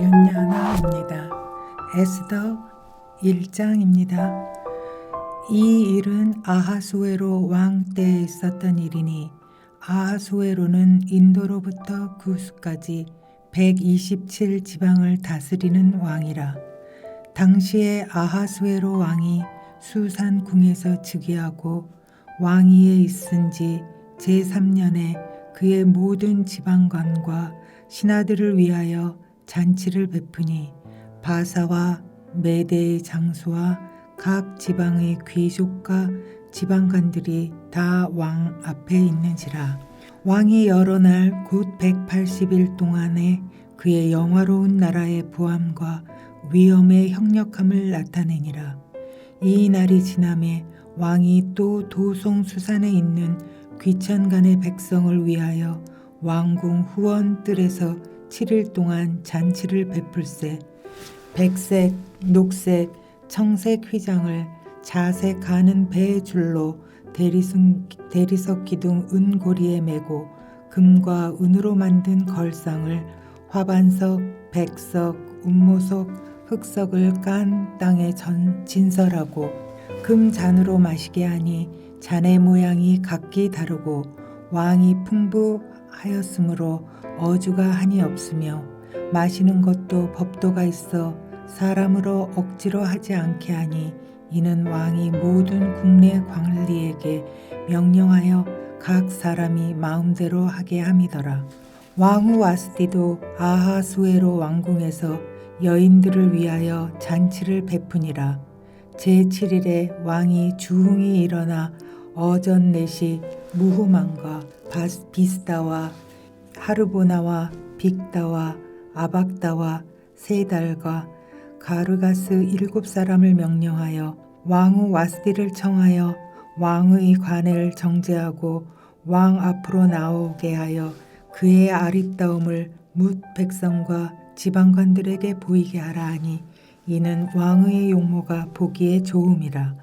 윤야나입니다. 에스더 1장입니다. 이 일은 아하수에로 왕 때에 있었던 일이니 아하수에로는 인도로부터 구스까지 127 지방을 다스리는 왕이라. 당시에 아하수에로 왕이 수산 궁에서 즉위하고 왕위에 있은 지 제3년에 그의 모든 지방관과 신하들을 위하여 잔치를 베푸니 바사와 메대의 장수와 각 지방의 귀족과 지방관들이 다 왕 앞에 있는지라. 왕이 여러 날 곧 180일 동안에 그의 영화로운 나라의 부함과 위엄의 형력함을 나타내니라. 이 날이 지남에 왕이 또 도송 수산에 있는 귀천간의 백성을 위하여 왕궁 후원 뜰에서 7일 동안 잔치를 베풀세. 백색, 녹색, 청색 휘장을 자색 가는 배의 줄로 대리석 기둥 은고리에 메고 금과 은으로 만든 걸상을 화반석, 백석, 운모석, 흑석을 깐 땅에 진설하고 금잔으로 마시게 하니 잔의 모양이 각기 다르고 왕이 풍부하였으므로 어주가 한이 없으며 마시는 것도 법도가 있어 사람으로 억지로 하지 않게 하니 이는 왕이 모든 국내 관리에게 명령하여 각 사람이 마음대로 하게 함이더라. 왕후 와스디도 아하수에로 왕궁에서 여인들을 위하여 잔치를 베푸니라. 제7일에 왕이 주흥이 일어나 어전 넷이 무후만과 비스다와 하르보나와 빅다와 아박다와 세달과 가르가스 7사람을 명령하여 왕후 와스디를 청하여 왕의 관을 정죄하고 왕 앞으로 나오게 하여 그의 아리따움을 뭇 백성과 지방관들에게 보이게 하라 하니 이는 왕의 용모가 보기에 좋음이라.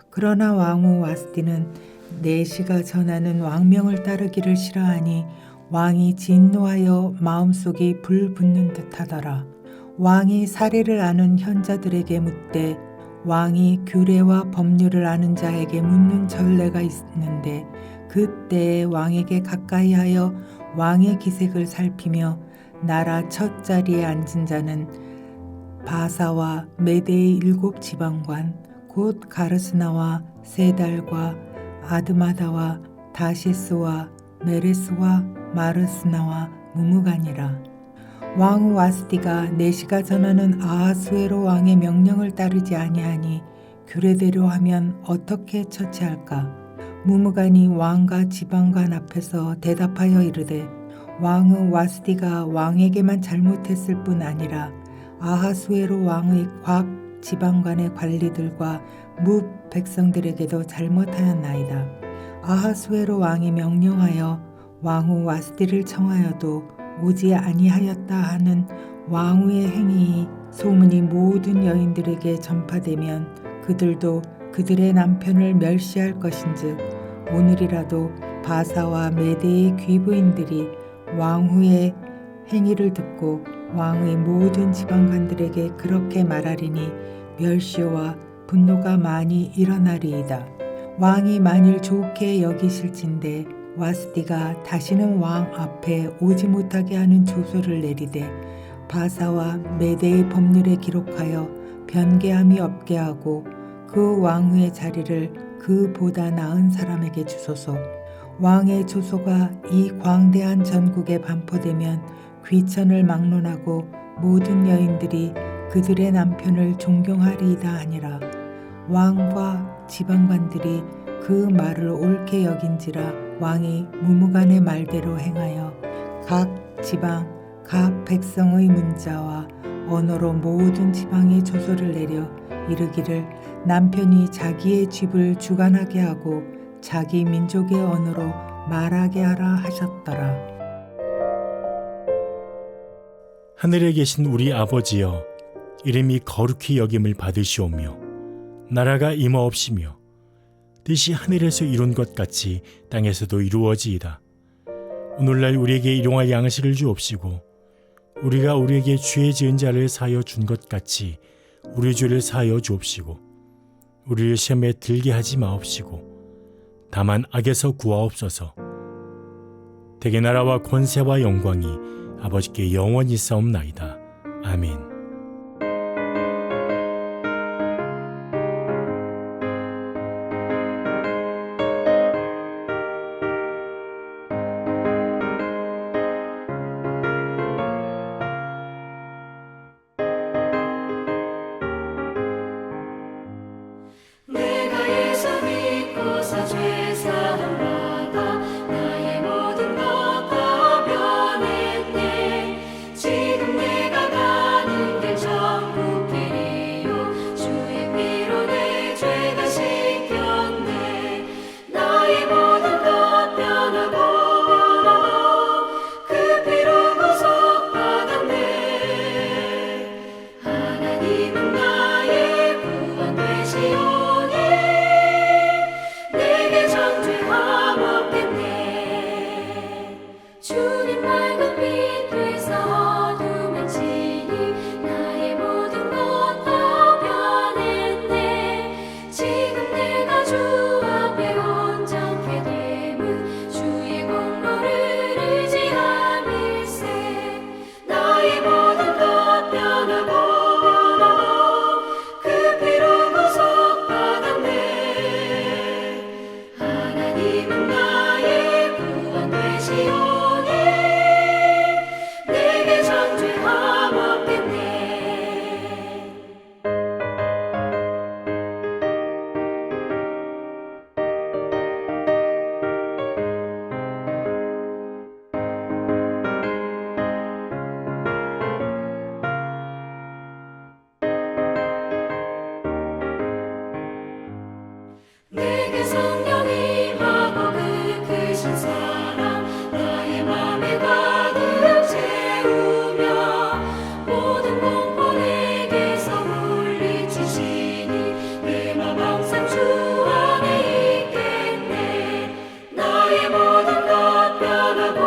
그러나 왕후 와스디는 내시가 전하는 왕명을 따르기를 싫어하니 왕이 진노하여 마음속이 불붙는 듯하더라. 왕이 사례를 아는 현자들에게 묻되 왕이 규례와 법률을 아는 자에게 묻는 전례가 있는데 그때에 왕에게 가까이하여 왕의 기색을 살피며 나라 첫 자리에 앉은 자는 바사와 메대의 7 지방관 곧 가르스나와 세달과 아드마다와 다시스와 메레스와 마르스나와 무무간이라. 왕후 와스디가 내시가 전하는 아하수에로 왕의 명령을 따르지 아니하니 규례대로 하면 어떻게 처치할까? 무무간이 왕과 지방관 앞에서 대답하여 이르되 왕후 와스디가 왕에게만 잘못했을 뿐 아니라 아하수에로 왕의 각 지방관의 관리들과 뭇 백성들에게도 잘못하였나이다. 아하수에로 왕이 명령하여 왕후 와스디를 청하여도 오지 아니하였다 하는 왕후의 행위이 소문이 모든 여인들에게 전파되면 그들도 그들의 남편을 멸시할 것인즉 오늘이라도 바사와 메대의 귀부인들이 왕후의 행위를 듣고 왕의 모든 지방관들에게 그렇게 말하리니 멸시와 분노가 많이 일어나리이다. 왕이 만일 좋게 여기실진대 와스디가 다시는 왕 앞에 오지 못하게 하는 조서를 내리되 바사와 메대의 법률에 기록하여 변개함이 없게 하고 그 왕후의 자리를 그보다 나은 사람에게 주소서. 왕의 조소가 이 광대한 전국에 반포되면 귀천을 막론하고 모든 여인들이 그들의 남편을 존경하리이다 하니라. 왕과 지방관들이 그 말을 옳게 여긴지라 왕이 무무간의 말대로 행하여 각 지방 각 백성의 문자와 언어로 모든 지방에 조서를 내려 이르기를 남편이 자기의 집을 주관하게 하고 자기 민족의 언어로 말하게 하라 하셨더라. 하늘에 계신 우리 아버지여, 이름이 거룩히 여김을 받으시오며 나라가 임하옵시며 뜻이 하늘에서 이룬 것 같이 땅에서도 이루어지이다. 오늘날 우리에게 일용할 양식을 주옵시고 우리가 우리에게 죄 지은 자를 사하여 준 것 같이 우리 죄를 사하여 주옵시고 우리를 시험에 들게 하지 마옵시고 다만 악에서 구하옵소서. 대개 나라와 권세와 영광이 아버지께 영원히 싸움나이다. 아멘. 내가 예수 믿고서 죄 사함 받아 나의 모든 것 다 변했네. 지금 내가 가는 길 천국 길이요 주의 피로 내 죄가 씻겼네. 나의 모든 것 변하고 그 피로 구속받았네. 하나님은 나의 구원 되시오. 주님 맑은 빛 되사 어둠을 지니 나의 모든 것 다 변했네. 지금 내가 주 앞에 온전케 됨은 주의 공로를 의지함일세. 나의 모든 것 변하고 그 피로 구속받았네. 하나님은 나의 구원 되시오. 내게 성령이 임하고 그 크신 사랑 나의 맘에 가득 채우며 모든 공포 내게서 물리치시니 내 맘 항상 주 안에 있겠네. 나의 모든 것 변하고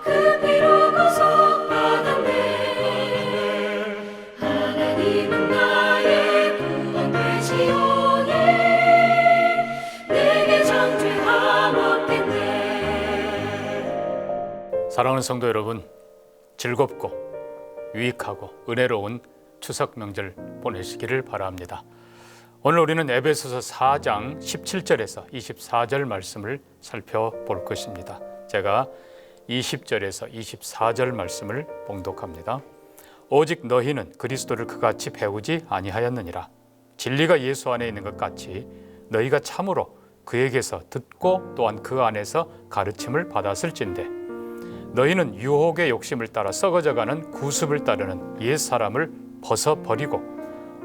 그 피로 구속받았네. 하나님은 나의 구원 되시오. 사랑하는 성도 여러분, 즐겁고 유익하고 은혜로운 추석 명절 보내시기를 바랍니다. 오늘 우리는 에베소서 4장 17절에서 24절 말씀을 살펴볼 것입니다. 제가 20절에서 24절 말씀을 봉독합니다. 오직 너희는 그리스도를 그같이 배우지 아니하였느니라. 진리가 예수 안에 있는 것 같이 너희가 참으로 그에게서 듣고 또한 그 안에서 가르침을 받았을진대 너희는 유혹의 욕심을 따라 썩어져가는 구습을 따르는 옛사람을 벗어버리고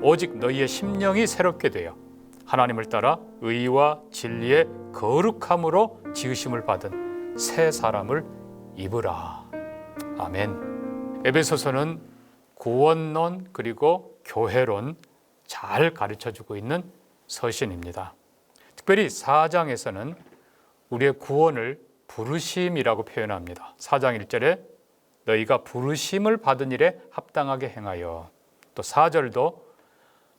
오직 너희의 심령이 새롭게 되어 하나님을 따라 의와 진리의 거룩함으로 지으심을 받은 새 사람을 입으라. 아멘. 에베소서는 구원론 그리고 교회론 잘 가르쳐주고 있는 서신입니다. 특별히 4장에서는 우리의 구원을 부르심이라고 표현합니다. 4장 1절에 너희가 부르심을 받은 일에 합당하게 행하여, 또 4절도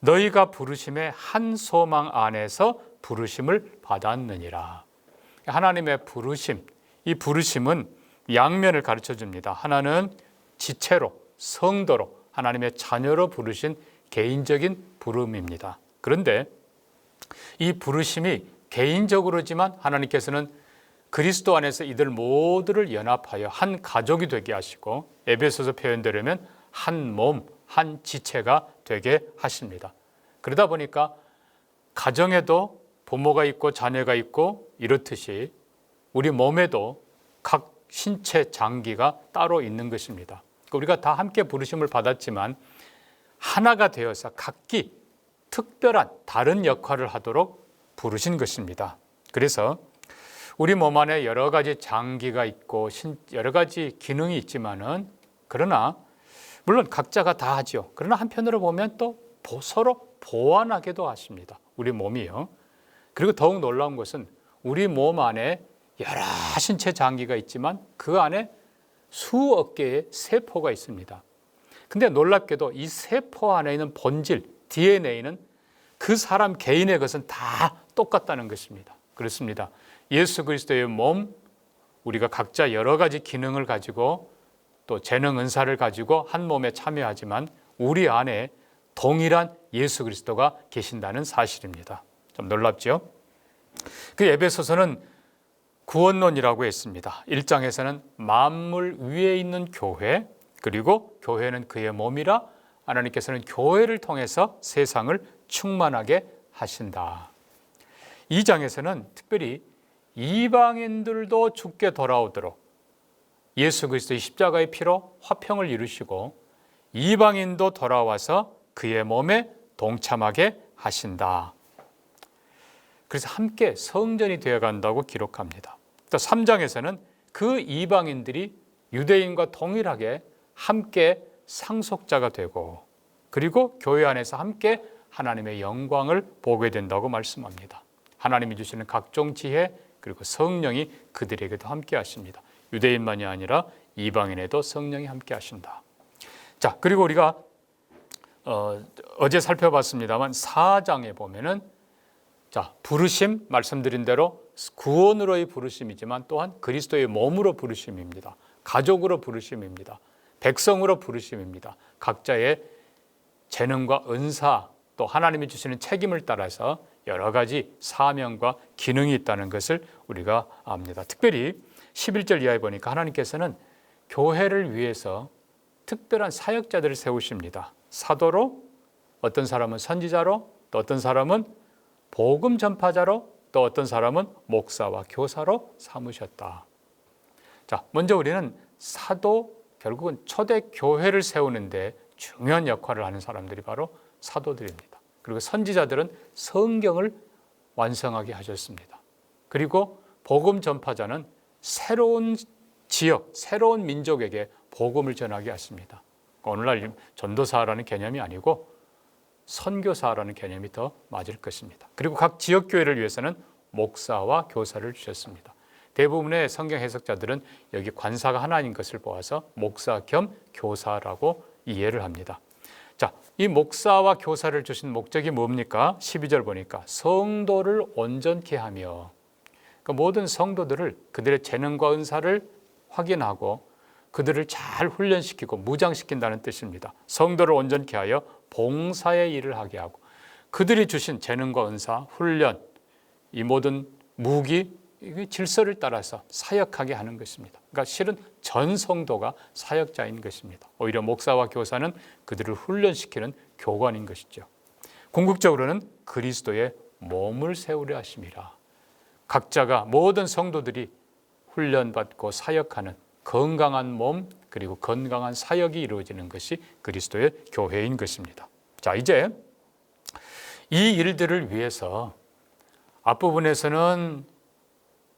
너희가 부르심의 한 소망 안에서 부르심을 받았느니라. 하나님의 부르심, 이 부르심은 양면을 가르쳐줍니다. 하나는 지체로, 성도로, 하나님의 자녀로 부르신 개인적인 부름입니다. 그런데 이 부르심이 개인적으로지만 하나님께서는 그리스도 안에서 이들 모두를 연합하여 한 가족이 되게 하시고 에베소서 표현되려면 한 몸, 한 지체가 되게 하십니다. 그러다 보니까 가정에도 부모가 있고 자녀가 있고 이렇듯이 우리 몸에도 각 신체 장기가 따로 있는 것입니다. 우리가 다 함께 부르심을 받았지만 하나가 되어서 각기 특별한 다른 역할을 하도록 부르신 것입니다. 그래서 우리 몸 안에 여러 가지 장기가 있고 여러 가지 기능이 있지만은 그러나 물론 각자가 다 하죠. 그러나 한편으로 보면 또 서로 보완하기도 하십니다. 우리 몸이요. 그리고 더욱 놀라운 것은 우리 몸 안에 여러 신체 장기가 있지만 그 안에 수억 개의 세포가 있습니다. 근데 놀랍게도 이 세포 안에 있는 본질, DNA는 그 사람 개인의 것은 다 똑같다는 것입니다. 그렇습니다. 예수 그리스도의 몸, 우리가 각자 여러 가지 기능을 가지고 또 재능 은사를 가지고 한 몸에 참여하지만 우리 안에 동일한 예수 그리스도가 계신다는 사실입니다. 좀 놀랍죠? 그 에베소서는 구원론이라고 했습니다. 1장에서는 만물 위에 있는 교회, 그리고 교회는 그의 몸이라 하나님께서는 교회를 통해서 세상을 충만하게 하신다. 2장에서는 특별히 이방인들도 죽게 돌아오도록 예수 그리스도의 십자가의 피로 화평을 이루시고 이방인도 돌아와서 그의 몸에 동참하게 하신다. 그래서 함께 성전이 되어간다고 기록합니다. 또 3장에서는 그 이방인들이 유대인과 동일하게 함께 상속자가 되고 그리고 교회 안에서 함께 하나님의 영광을 보게 된다고 말씀합니다. 하나님이 주시는 각종 지혜 그리고 성령이 그들에게도 함께 하십니다. 유대인만이 아니라 이방인에도 성령이 함께 하신다. 자, 그리고 우리가 어제 살펴봤습니다만 4장에 보면은 자, 부르심 말씀드린 대로 구원으로의 부르심이지만 또한 그리스도의 몸으로 부르심입니다. 가족으로 부르심입니다. 백성으로 부르심입니다. 각자의 재능과 은사 또 하나님이 주시는 책임을 따라서 여러 가지 사명과 기능이 있다는 것을 우리가 압니다. 특별히 11절 이하에 보니까 하나님께서는 교회를 위해서 특별한 사역자들을 세우십니다. 사도로, 어떤 사람은 선지자로, 또 어떤 사람은 복음 전파자로, 또 어떤 사람은 목사와 교사로 삼으셨다. 자, 먼저 우리는 사도, 결국은 초대 교회를 세우는데 중요한 역할을 하는 사람들이 바로 사도들입니다. 그리고 선지자들은 성경을 완성하게 하셨습니다. 그리고 복음 전파자는 새로운 지역, 새로운 민족에게 복음을 전하게 하십니다. 오늘날 전도사라는 개념이 아니고 선교사라는 개념이 더 맞을 것입니다. 그리고 각 지역교회를 위해서는 목사와 교사를 주셨습니다. 대부분의 성경 해석자들은 여기 관사가 하나인 것을 보아서 목사 겸 교사라고 이해를 합니다. 자, 이 목사와 교사를 주신 목적이 뭡니까? 12절 보니까 성도를 온전케 하며, 그러니까 모든 성도들을 그들의 재능과 은사를 확인하고 그들을 잘 훈련시키고 무장시킨다는 뜻입니다. 성도를 온전케 하여 봉사의 일을 하게 하고 그들이 주신 재능과 은사, 훈련, 이 모든 무기, 질서를 따라서 사역하게 하는 것입니다. 그러니까 실은 전 성도가 사역자인 것입니다. 오히려 목사와 교사는 그들을 훈련시키는 교관인 것이죠. 궁극적으로는 그리스도의 몸을 세우려 하심이라. 각자가 모든 성도들이 훈련받고 사역하는 건강한 몸 그리고 건강한 사역이 이루어지는 것이 그리스도의 교회인 것입니다. 자, 이제 이 일들을 위해서 앞부분에서는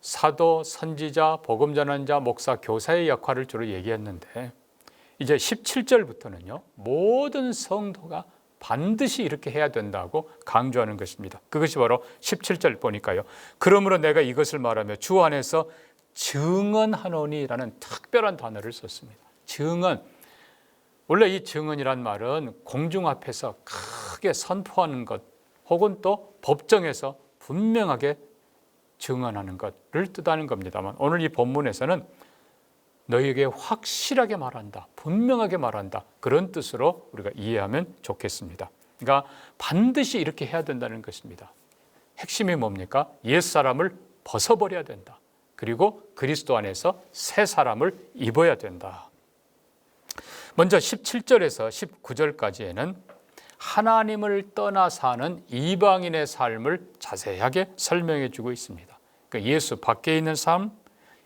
사도, 선지자, 복음 전환자, 목사, 교사의 역할을 주로 얘기했는데 이제 17절부터는요 모든 성도가 반드시 이렇게 해야 된다고 강조하는 것입니다. 그것이 바로 17절 보니까요. 그러므로 내가 이것을 말하며 주 안에서 증언하노니라는 특별한 단어를 썼습니다. 증언. 원래 이 증언이란 말은 공중 앞에서 크게 선포하는 것 혹은 또 법정에서 분명하게 증언하는 것을 뜻하는 겁니다만 오늘 이 본문에서는 너희에게 확실하게 말한다, 분명하게 말한다 그런 뜻으로 우리가 이해하면 좋겠습니다. 그러니까 반드시 이렇게 해야 된다는 것입니다. 핵심이 뭡니까? 옛사람을 벗어버려야 된다. 그리고 그리스도 안에서 새 사람을 입어야 된다. 먼저 17절에서 19절까지에는 하나님을 떠나 사는 이방인의 삶을 자세하게 설명해 주고 있습니다. 그러니까 예수 밖에 있는 삶,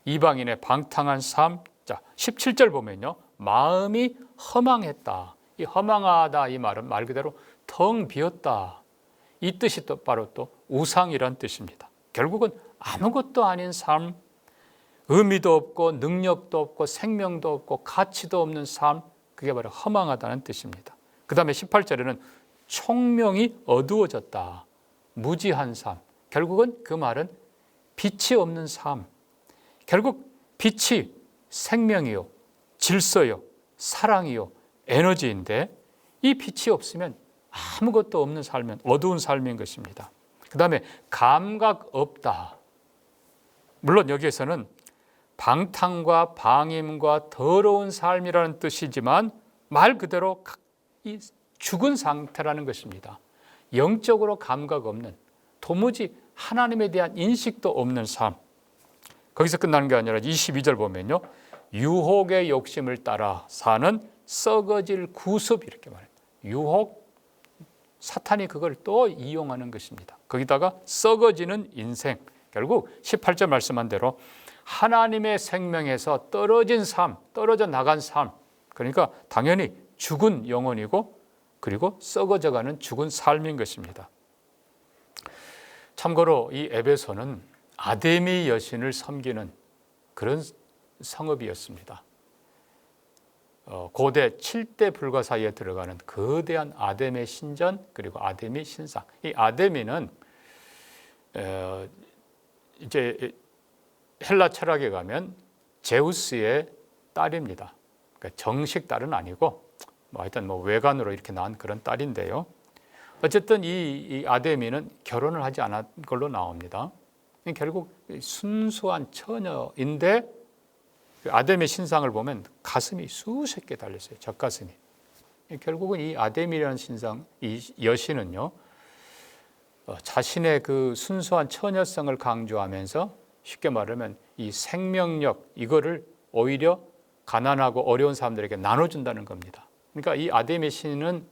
이방인의 방탕한 삶. 자, 17절 보면요. 마음이 허망했다. 이 허망하다 이 말은 말 그대로 텅 비었다. 이 뜻이 또 바로 또 우상이란 뜻입니다. 결국은 아무것도 아닌 삶, 의미도 없고 능력도 없고 생명도 없고 가치도 없는 삶, 그게 바로 허망하다는 뜻입니다. 그 다음에 18절에는 총명이 어두워졌다. 무지한 삶. 결국은 그 말은 빛이 없는 삶. 결국 빛이 생명이요 질서요, 사랑이요, 에너지인데 이 빛이 없으면 아무것도 없는 삶은 어두운 삶인 것입니다. 그 다음에 감각 없다. 물론 여기에서는 방탕과 방임과 더러운 삶이라는 뜻이지만 말 그대로 이 죽은 상태라는 것입니다. 영적으로 감각 없는, 도무지 하나님에 대한 인식도 없는 삶. 거기서 끝나는 게 아니라 22절 보면요, 유혹의 욕심을 따라 사는 썩어질 구습, 이렇게 말해요. 유혹, 사탄이 그걸 또 이용하는 것입니다. 거기다가 썩어지는 인생, 결국 18절 말씀한 대로 하나님의 생명에서 떨어진 삶, 떨어져 나간 삶, 그러니까 당연히 죽은 영혼이고 그리고 썩어져가는 죽은 삶인 것입니다. 참고로 이 에베소는 아데미 여신을 섬기는 그런 성읍이었습니다. 고대 7대 불가 사이에 들어가는 거대한 아데미 신전, 그리고 아데미 신상. 이 아데미는 이제 헬라 철학에 가면 제우스의 딸입니다. 그러니까 정식 딸은 아니고 하여튼 외관으로 이렇게 낳은 그런 딸인데요. 어쨌든 이 아데미는 결혼을 하지 않은 걸로 나옵니다. 결국 순수한 처녀인데 아데미 신상을 보면 가슴이 수십 개 달렸어요. 젖가슴이. 결국은 이 아데미라는 신상, 이 여신은요, 자신의 그 순수한 처녀성을 강조하면서 쉽게 말하면 이 생명력, 이거를 오히려 가난하고 어려운 사람들에게 나눠준다는 겁니다. 그러니까 이 아데미 신은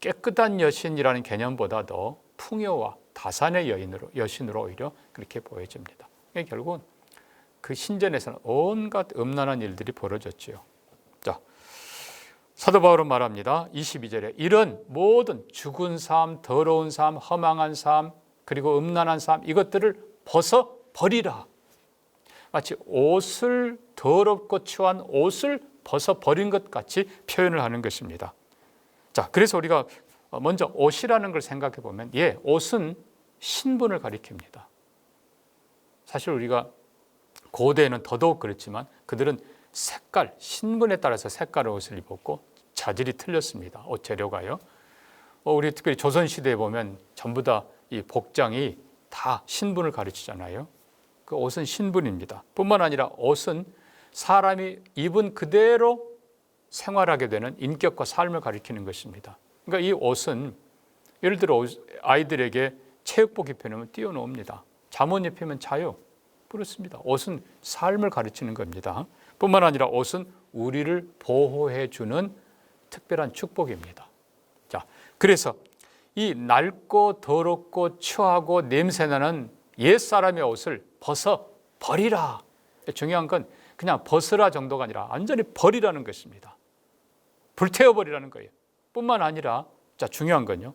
깨끗한 여신이라는 개념보다도 풍요와 다산의 여신으로 오히려 그렇게 보여집니다. 결국은 그 신전에서는 온갖 음란한 일들이 벌어졌지요. 자, 사도 바울은 말합니다. 22절에 이런 모든 죽은 삶, 더러운 삶, 허망한 삶, 그리고 음란한 삶, 이것들을 벗어버리라. 마치 옷을, 더럽고 추한 옷을 벗어버린 것 같이 표현을 하는 것입니다. 자, 그래서 우리가 먼저 옷이라는 걸 생각해 보면, 옷은 신분을 가리킵니다. 사실 우리가 고대에는 더더욱 그렇지만 그들은 색깔, 신분에 따라서 색깔의 옷을 입었고 자질이 틀렸습니다. 옷 재료가요. 우리 특별히 조선시대에 보면 전부 다 이 복장이 다 신분을 가르치잖아요. 그 옷은 신분입니다. 뿐만 아니라 옷은 사람이 입은 그대로 생활하게 되는 인격과 삶을 가리키는 것입니다. 그러니까 이 옷은 예를 들어 아이들에게 체육복 입혀놓으면 뛰어놉니다. 잠옷 입히면 자요. 그렇습니다. 옷은 삶을 가르치는 겁니다. 뿐만 아니라 옷은 우리를 보호해 주는 특별한 축복입니다. 자, 그래서 이 낡고 더럽고 추하고 냄새나는 옛사람의 옷을 벗어버리라. 중요한 건 그냥 벗으라 정도가 아니라 완전히 버리라는 것입니다. 불태워버리라는 거예요. 뿐만 아니라, 자, 중요한 건요,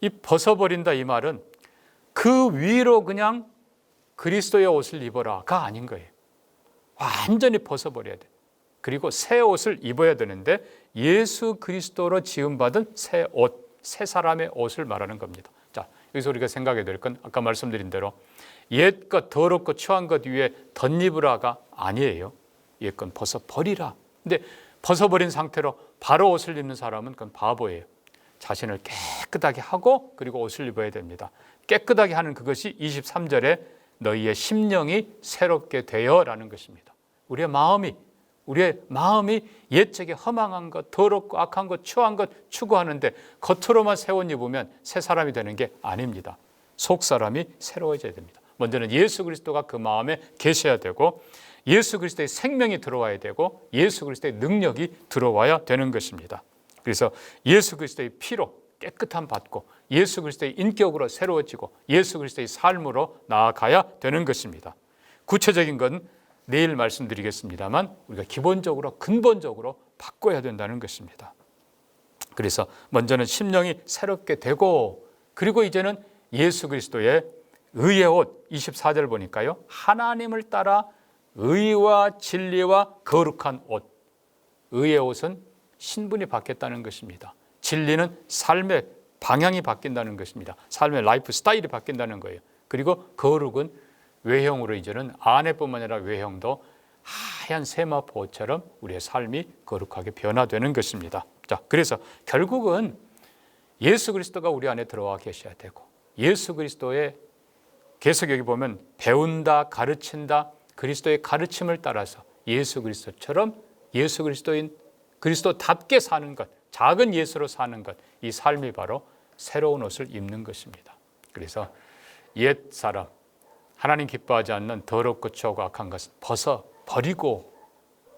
이 벗어버린다 이 말은 그 위로 그냥 그리스도의 옷을 입어라가 아닌 거예요. 완전히 벗어버려야 돼. 그리고 새 옷을 입어야 되는데 예수 그리스도로 지음받은 새 옷, 새 사람의 옷을 말하는 겁니다. 자, 여기서 우리가 생각해야 될 건 아까 말씀드린 대로 옛것 더럽고 추한 것 위에 덧입으라가 아니에요. 옛것 벗어버리라. 근데 벗어버린 상태로 바로 옷을 입는 사람은 그건 바보예요. 자신을 깨끗하게 하고 그리고 옷을 입어야 됩니다. 깨끗하게 하는 그것이 23절에 너희의 심령이 새롭게 되어라는 것입니다. 우리의 마음이 옛적에 허망한 것, 더럽고 악한 것, 추한 것 추구하는데 겉으로만 새 옷 입으면 새 사람이 되는 게 아닙니다. 속 사람이 새로워져야 됩니다. 먼저는 예수 그리스도가 그 마음에 계셔야 되고 예수 그리스도의 생명이 들어와야 되고 예수 그리스도의 능력이 들어와야 되는 것입니다. 그래서 예수 그리스도의 피로 깨끗함 받고 예수 그리스도의 인격으로 새로워지고 예수 그리스도의 삶으로 나아가야 되는 것입니다. 구체적인 건 내일 말씀드리겠습니다만 우리가 기본적으로 근본적으로 바꿔야 된다는 것입니다. 그래서 먼저는 심령이 새롭게 되고 그리고 이제는 예수 그리스도의 의의 옷 24절 보니까요. 하나님을 따라 의와 진리와 거룩한 옷. 의의 옷은 신분이 바뀌었다는 것입니다. 진리는 삶의 방향이 바뀐다는 것입니다. 삶의 라이프 스타일이 바뀐다는 거예요. 그리고 거룩은 외형으로 이제는 안에뿐만 아니라 외형도 하얀 세마포처럼 우리의 삶이 거룩하게 변화되는 것입니다. 자, 그래서 결국은 예수 그리스도가 우리 안에 들어와 계셔야 되고, 예수 그리스도의 계속 여기 보면 배운다, 가르친다, 그리스도의 가르침을 따라서 예수 그리스도처럼 예수 그리스도인 그리스도답게 사는 것, 작은 예수로 사는 것, 이 삶이 바로 새로운 옷을 입는 것입니다. 그래서 옛 사람, 하나님 기뻐하지 않는 더럽고 추하고 악한 것은 버리고,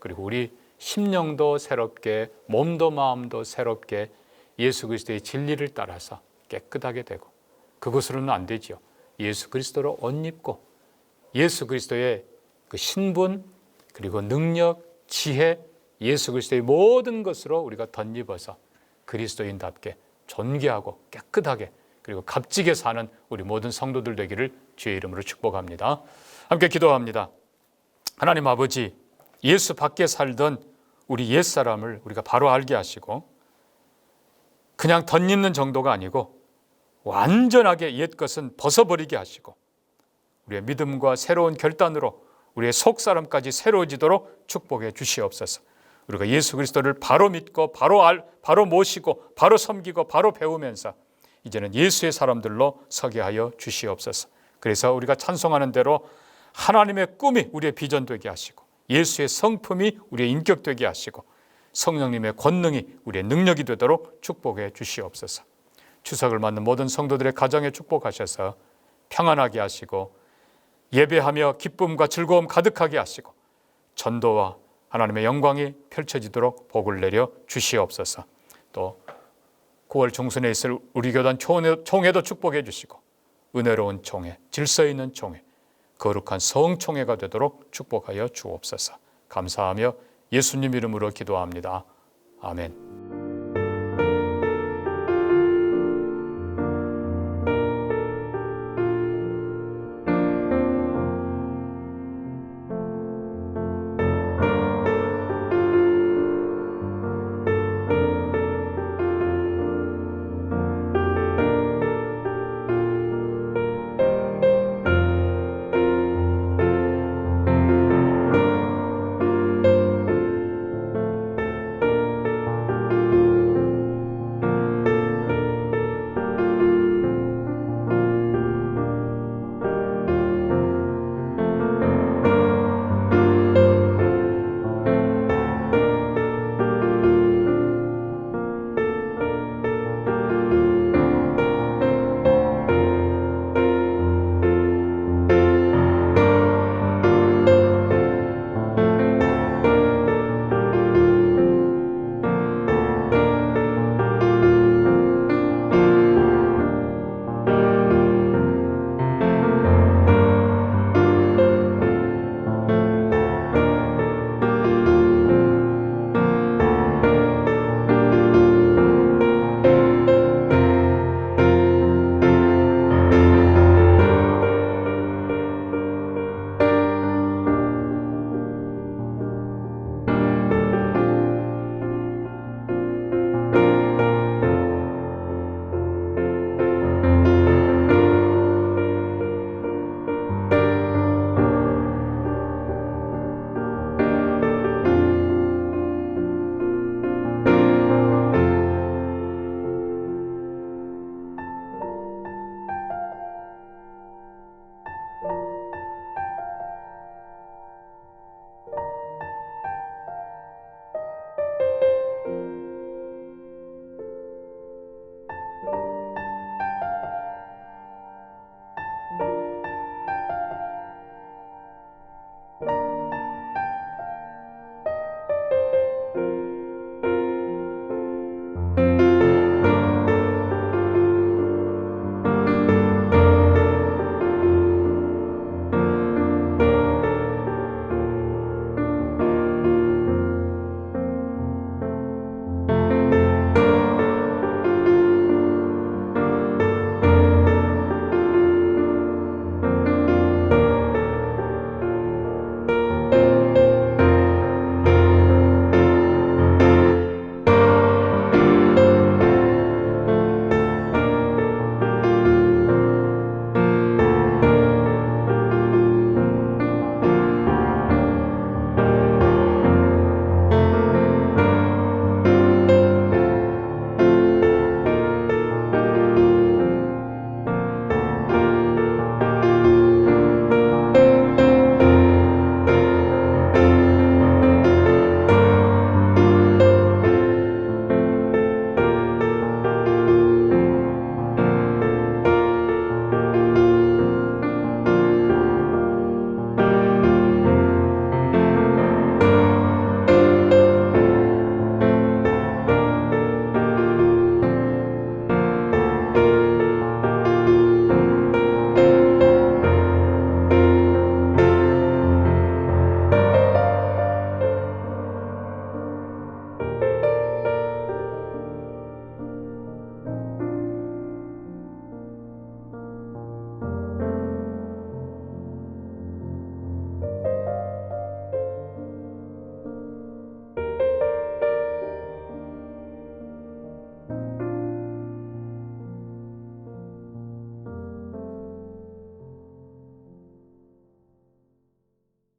그리고 우리 심령도 새롭게, 몸도 마음도 새롭게 예수 그리스도의 진리를 따라서 깨끗하게 되고, 그것으로는 안 되지요. 예수 그리스도로 옷 입고 예수 그리스도의 그 신분, 그리고 능력, 지혜, 예수 그리스도의 모든 것으로 우리가 덧입어서 그리스도인답게 존귀하고 깨끗하게, 그리고 값지게 사는 우리 모든 성도들 되기를 주의 이름으로 축복합니다. 함께 기도합니다. 하나님 아버지, 예수 밖에 살던 우리 옛사람을 우리가 바로 알게 하시고, 그냥 덧입는 정도가 아니고 완전하게 옛것은 벗어버리게 하시고, 우리의 믿음과 새로운 결단으로 우리의 속사람까지 새로워지도록 축복해 주시옵소서. 우리가 예수 그리스도를 바로 믿고 바로 모시고 바로 섬기고 바로 배우면서 이제는 예수의 사람들로 서게 하여 주시옵소서. 그래서 우리가 찬송하는 대로 하나님의 꿈이 우리의 비전 되게 하시고, 예수의 성품이 우리의 인격 되게 하시고, 성령님의 권능이 우리의 능력이 되도록 축복해 주시옵소서. 추석을 맞는 모든 성도들의 가정에 축복하셔서 평안하게 하시고, 예배하며 기쁨과 즐거움 가득하게 하시고, 전도와 하나님의 영광이 펼쳐지도록 복을 내려 주시옵소서. 또 9월 중순에 있을 우리 교단 총회도 축복해 주시고, 은혜로운 총회, 질서 있는 총회, 거룩한 성총회가 되도록 축복하여 주옵소서. 감사하며 예수님 이름으로 기도합니다. 아멘.